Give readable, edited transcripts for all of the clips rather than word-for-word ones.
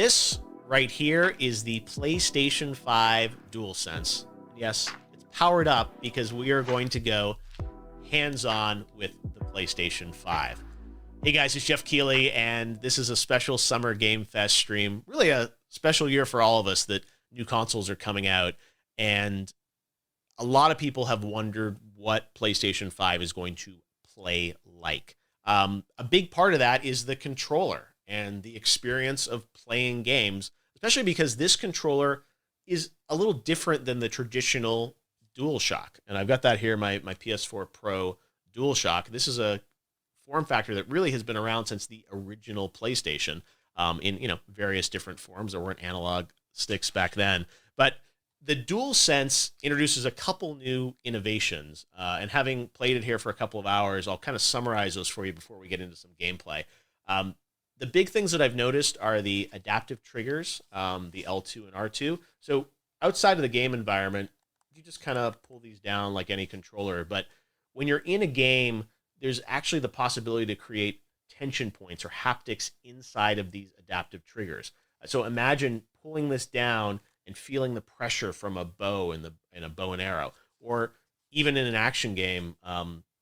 This right here is the PlayStation 5 Dualsense. Yes, it's powered up because we are going to go hands-on with the PlayStation 5. Hey guys, it's Jeff Keighley, and this is a special Summer Game Fest stream. Really a special year for all of us that new consoles are coming out, and a lot of people have wondered what PlayStation 5 is going to play like. A big part of that is the controller and the experience of playing games, especially because this controller is a little different than the traditional DualShock. And I've got that here, my PS4 Pro DualShock. This is a form factor that really has been around since the original PlayStation, in various different forms. There weren't analog sticks back then. But the DualSense introduces a couple new innovations, and having played it here for a couple of hours, I'll kind of summarize those for you before we get into some gameplay. The big things that I've noticed are the adaptive triggers, the L2 and R2. So outside of the game environment, you just kind of pull these down like any controller. But when you're in a game, there's actually the possibility to create tension points or haptics inside of these adaptive triggers. So imagine pulling this down and feeling the pressure from a bow in a bow and arrow, or even in an action game,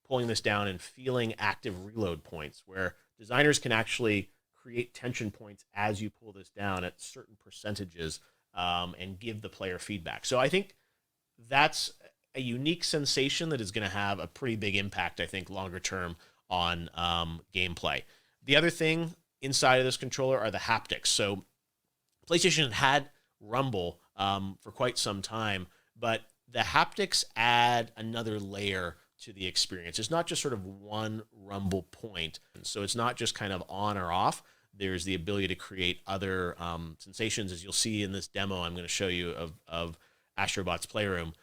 pulling this down and feeling active reload points, where designers can actually create tension points as you pull this down at certain percentages, and give the player feedback. So I think that's a unique sensation that is going to have a pretty big impact, I think, longer term on gameplay. The other thing inside of this controller are the haptics. So PlayStation had Rumble for quite some time, but the haptics add another layer to the experience. It's not just sort of one rumble point. So it's not just kind of on or off. There's the ability to create other sensations. As you'll see in this demo I'm going to show you of Astrobot's Playroom,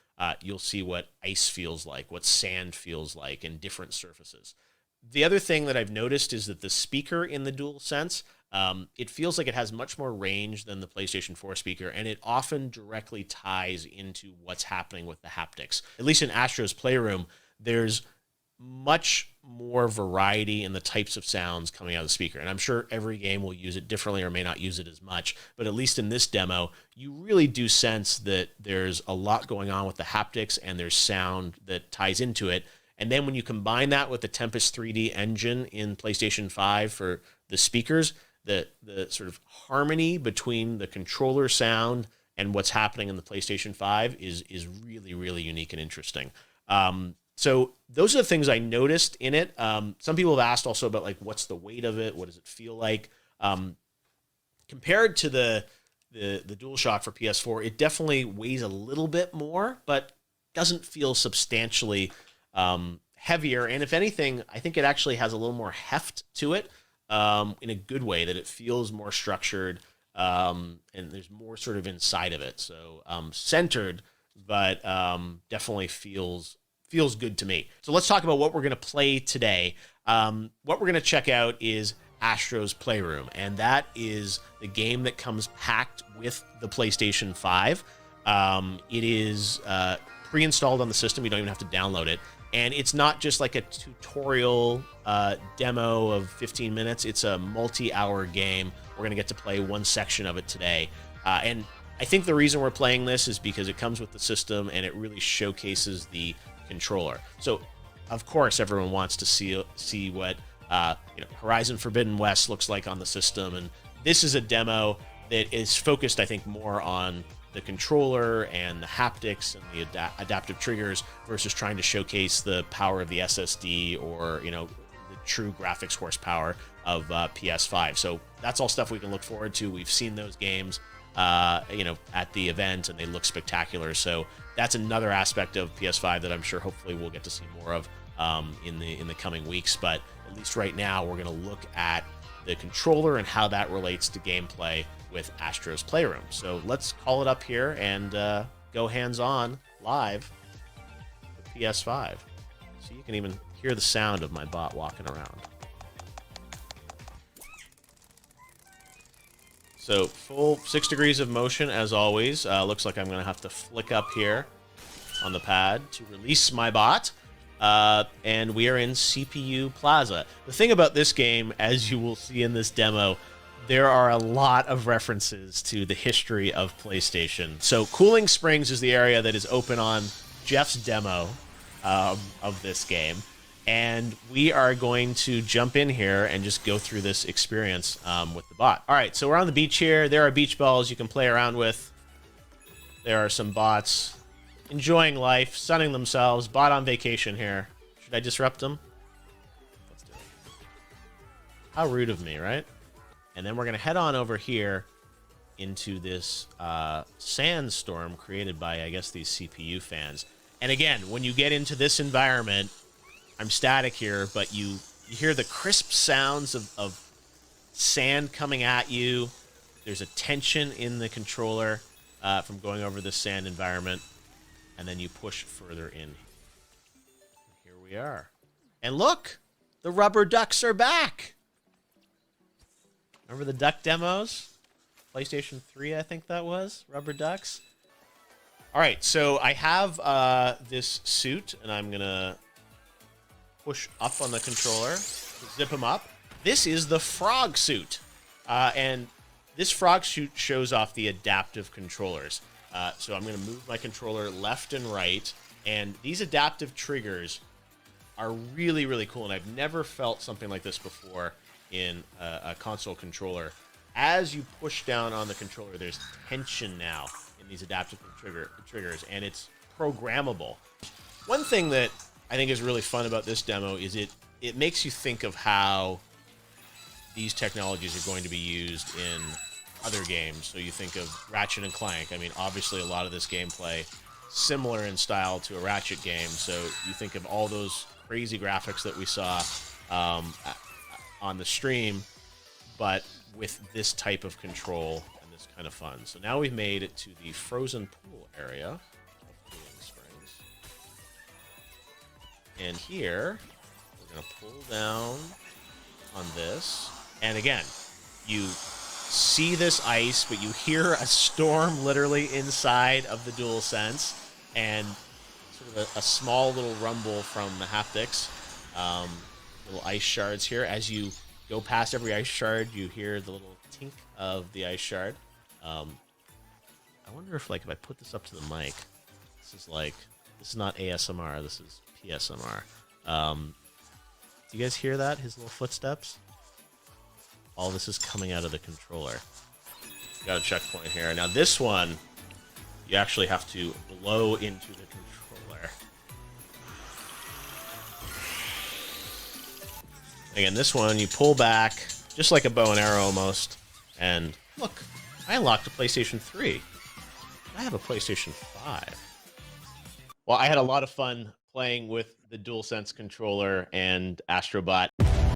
you'll see what ice feels like, what sand feels like, and different surfaces. The other thing that I've noticed is that the speaker in the DualSense, it feels like it has much more range than the PlayStation 4 speaker, and it often directly ties into what's happening with the haptics. At least in Astro's Playroom, there's much more variety in the types of sounds coming out of the speaker. And I'm sure every game will use it differently or may not use it as much. But at least in this demo, you really do sense that there's a lot going on with the haptics, and there's sound that ties into it. And then when you combine that with the Tempest 3D engine in PlayStation 5 for the speakers, the sort of harmony between the controller sound and what's happening in the PlayStation 5 is really, really unique and interesting. So those are the things I noticed in it. Some people have asked also about, like, what's the weight of it? What does it feel like? Compared to the DualShock for PS4, it definitely weighs a little bit more, but doesn't feel substantially heavier. And if anything, I think it actually has a little more heft to it, in a good way, that it feels more structured, and there's more sort of inside of it. So centered, but definitely feels good to me. So let's talk about what we're going to play today. What we're going to check out is Astro's Playroom, and that is the game that comes packed with the PlayStation 5. It is pre-installed on the system. You don't even have to download it. And it's not just like a tutorial demo of 15 minutes. It's a multi-hour game. We're going to get to play one section of it today. And I think the reason we're playing this is because it comes with the system, and it really showcases the controller. So, of course, everyone wants to see what Horizon Forbidden West looks like on the system. And this is a demo that is focused, I think, more on the controller and the haptics and the adaptive triggers versus trying to showcase the power of the SSD or, the true graphics horsepower of PS5. So that's all stuff we can look forward to. We've seen those games, at the event, and they look spectacular. So that's another aspect of PS5 that I'm sure hopefully we'll get to see more of in the coming weeks. But at least right now, we're going to look at the controller and how that relates to gameplay with Astro's Playroom. So let's call it up here and go hands-on live with PS5. So you can even hear the sound of my bot walking around. So full 6 degrees of motion as always. Looks like I'm going to have to flick up here on the pad to release my bot. And we are in CPU Plaza. The thing about this game, as you will see in this demo, there are a lot of references to the history of PlayStation. So Cooling Springs is the area that is open on Jeff's demo of this game. And we are going to jump in here and just go through this experience with the bot. All right, so we're on the beach here. There are beach balls you can play around with. There are some bots enjoying life, sunning themselves. Bot on vacation here. Should I disrupt them? Let's do it. How rude of me, right? And then we're going to head on over here into this sandstorm created by, I guess, these CPU fans. And again, when you get into this environment, I'm static here, but you hear the crisp sounds of sand coming at you. There's a tension in the controller from going over this sand environment. And then you push further in. Here we are. And look! The rubber ducks are back! Remember the duck demos? PlayStation 3, I think that was. Rubber ducks. All right, so I have this suit, and I'm going to push up on the controller, zip him up. This is the frog suit. And this frog suit shows off the adaptive controllers. So I'm going to move my controller left and right. And these adaptive triggers are really, really cool. And I've never felt something like this before in a console controller. As you push down on the controller, there's tension now in these adaptive triggers, and it's programmable. One thing that I think is really fun about this demo is it makes you think of how these technologies are going to be used in other games. So you think of Ratchet and Clank. I mean, obviously a lot of this gameplay similar in style to a Ratchet game. So you think of all those crazy graphics that we saw on the stream, but with this type of control and this kind of fun. So now we've made it to the frozen pool area of Cooling Springs. And here, we're going to pull down on this. And again, you see this ice, but you hear a storm literally inside of the Dualsense, and sort of a small little rumble from the haptics. Little ice shards here. As you go past every ice shard, you hear the little tink of the ice shard. I wonder if I put this up to the mic, this is not ASMR, this is PSMR. Do you guys hear that? His little footsteps? All this is coming out of the controller. Got a checkpoint here. Now this one, you actually have to blow into the controller. Again, this one, you pull back, just like a bow and arrow almost. And look, I unlocked a PlayStation 3. I have a PlayStation 5. Well, I had a lot of fun playing with the DualSense controller and Astrobot.